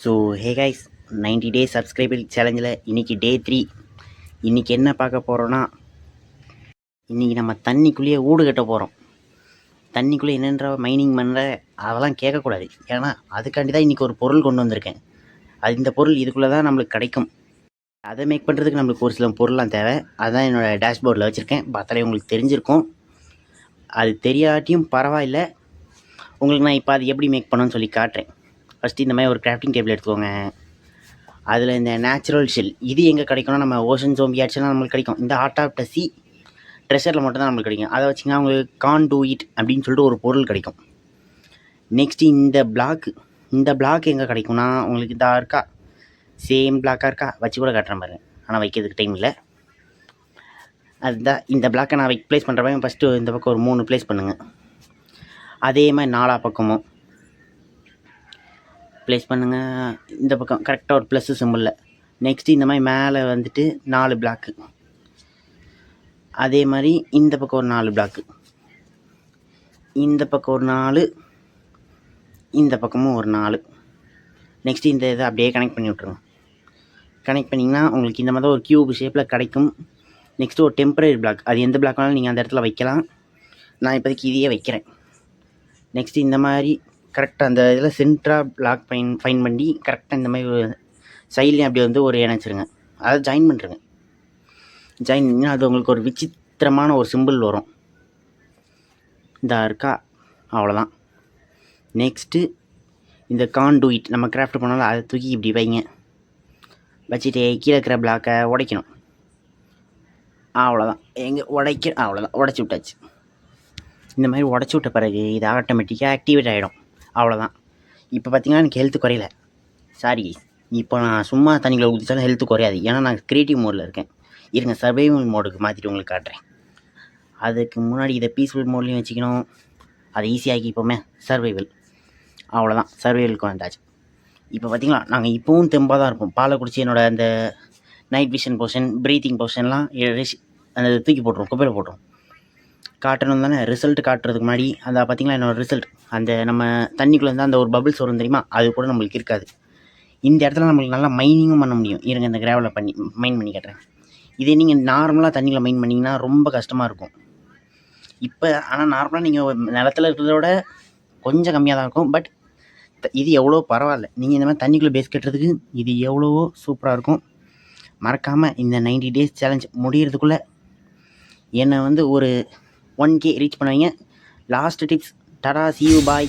So hey guys, 90 days subscriber சேலஞ்சில் இன்றைக்கி day 3. இன்றைக்கி என்ன பார்க்க போகிறோன்னா, இன்றைக்கி நம்ம தண்ணிக்குள்ளேயே ஊடு கட்ட போகிறோம். தண்ணிக்குள்ளே என்னென்ற மைனிங் பண்ணுற அதெல்லாம் கேட்கக்கூடாது. ஏன்னா அதுக்காண்டி தான் இன்றைக்கி ஒரு பொருள் கொண்டு வந்திருக்கேன். இந்த பொருள் இதுக்குள்ளே தான் நம்மளுக்கு கிடைக்கும். அதை மேக் பண்ணுறதுக்கு நம்மளுக்கு ஒரு சில பொருள்லாம் தேவை. அதுதான் என்னோடய டேஷ்போர்டில் வச்சுருக்கேன். பார்த்தாலே உங்களுக்கு தெரிஞ்சிருக்கும். அது தெரியாட்டியும் பரவாயில்லை, உங்களுக்கு நான் இப்போ அது எப்படி மேக் பண்ணணும்னு சொல்லி காட்டுறேன். ஃபஸ்ட்டு இந்த மாதிரி ஒரு கிராஃப்டிங் டேபிள் எடுத்துக்கோங்க. அதில் இந்த நேச்சுரல் ஷெல் இது எங்கே கிடைக்கும்னா, நம்ம ஓஷன் ஜோம்பி ஆட்ஸ்லாம் நம்மளுக்கு கிடைக்கும். இந்த ஆர்ட் ஆஃப் த சி ட்ரெஷரில் மட்டும் தான் நம்மளுக்கு கிடைக்கும். அதை வச்சிங்கன்னா உங்களுக்கு கான் டூ இட் அப்படின்னு சொல்லிட்டு ஒரு பொருள் கிடைக்கும். நெக்ஸ்ட்டு இந்த பிளாக் எங்கே கிடைக்கும்னா, உங்களுக்கு இதாக இருக்கா, சேம் பிளாக்காக இருக்கா, வச்சு கூட காட்டுறேன் பாருங்க. ஆனால் வைக்கிறதுக்கு டைம் இல்லை. அதுதான் இந்த பிளாக்கை நான் ப்ளேஸ் பண்ணுறப்ப ஃபஸ்ட்டு இந்த பக்கம் ஒரு 3 ப்ளேஸ் பண்ணுங்கள். அதே மாதிரி 4 பக்கமும் ப்ளேஸ் பண்ணுங்கள். இந்த பக்கம் கரெக்டாக ஒரு ப்ளஸ்ஸு சிம்பிளில். நெக்ஸ்ட்டு இந்த மாதிரி மேலே வந்துட்டு 4 பிளாக்கு. அதே மாதிரி இந்த பக்கம் ஒரு 4 பிளாக்கு, இந்த பக்கம் ஒரு 4, இந்த பக்கமும் ஒரு 4. நெக்ஸ்ட்டு இந்த இதை அப்படியே கனெக்ட் பண்ணி விட்ருங்க. கனெக்ட் பண்ணிங்கன்னா உங்களுக்கு இந்த மாதிரி ஒரு க்யூப் ஷேப்பில் கிடைக்கும். நெக்ஸ்ட்டு ஒரு டெம்பரரி பிளாக், அது எந்த பிளாக் வேணாலும் நீங்கள் அந்த இடத்துல வைக்கலாம். நான் இப்போதைக்கு இதையே வைக்கிறேன். நெக்ஸ்ட்டு இந்த மாதிரி கரெக்டாக அந்த இதில் சென்ட்ராக பிளாக் ஃபைன் பண்ணி கரெக்டாக இந்த மாதிரி சைட்லேயும் அப்படி வந்து ஒரு இணைச்சிருங்க. அதை ஜாயின் பண்ணுறேங்க. ஜாயின் பண்ணிங்கன்னா அது உங்களுக்கு ஒரு விசித்திரமான ஒரு சிம்பிள் வரும். இந்த இருக்கா, அவ்வளோதான். நெக்ஸ்ட்டு இந்த கான் டூ இட் நம்ம கிராஃப்ட் பண்ணாலும் அதை தூக்கி இப்படி வைங்க. வச்சுட்டு கீழே இருக்கிற பிளாக்கை உடைக்கணும். அவ்வளோதான். அவ்வளோதான், உடச்சி விட்டாச்சு. இந்த மாதிரி உடச்சி விட்ட பிறகு இது ஆட்டோமேட்டிக்காக ஆக்டிவேட் ஆகிடும். அவ்வளோதான். இப்போ பார்த்திங்கன்னா எனக்கு ஹெல்த்து குறையல. சாரி, இப்போ நான் சும்மா தண்ணிக்குள்ள ஊற்றிச்சாலும் ஹெல்த்து குறையாது. ஏன்னா நான் க்ரியேட்டிவ் மோடில் இருக்கேன். இருங்க, சர்வைவல் மோடுக்கு மாற்றிட்டு உங்களுக்கு காட்டுறேன். அதுக்கு முன்னாடி இதை பீஸ்ஃபுல் மோட்லேயும் வச்சுக்கணும். அதை ஈஸியாகி இப்போமே சர்வைவல். அவ்வளோதான், சர்வைவலுக்கு வந்தாச்சு. இப்போ பார்த்திங்களா, நாங்கள் இப்போவும் தெம்பாக தான் இருப்போம். பாலை குடிச்சு என்னோட அந்த நைட் விஷன் போர்ஷன், ப்ரீத்திங் போர்ஷன்லாம் அந்த தூக்கி போட்டுரும், குப்பையில் போட்டுரும். காட்டணும் தானே, ரிசல்ட் காட்டுறதுக்கு முன்னாடி அந்த பார்த்திங்களா என்னோடய ரிசல்ட், அந்த நம்ம தண்ணிக்குள்ளே இருந்தால் அந்த ஒரு பபிள்ஸ் வரும் தெரியுமா, அது கூட நம்மளுக்கு இருக்காது. இந்த இடத்துல நம்மளுக்கு நல்லா மைனிங்கும் பண்ண முடியும். இருங்க, இந்த கிராவலை மைன் பண்ணி காட்டுறேன். இதே நீங்கள் நார்மலாக தண்ணியில் மைன் பண்ணிங்கன்னா ரொம்ப கஷ்டமாக இருக்கும். இப்போ ஆனால் நார்மலாக நீங்கள் நிலத்தில் இருக்கிறத விட கொஞ்சம் கம்மியாக தான் இருக்கும். பட் இது எவ்வளோ பரவாயில்ல. நீங்கள் இந்த மாதிரி தண்ணிக்குள்ளே பேஸ் கட்டுறதுக்கு இது எவ்வளவோ சூப்பராக இருக்கும். மறக்காமல் இந்த 90 டேஸ் சேலஞ்ச் முடிகிறதுக்குள்ளே என்னை வந்து ஒரு 1K ரீச் பண்ணுவீங்க. Last tips, Tata, see you, bye.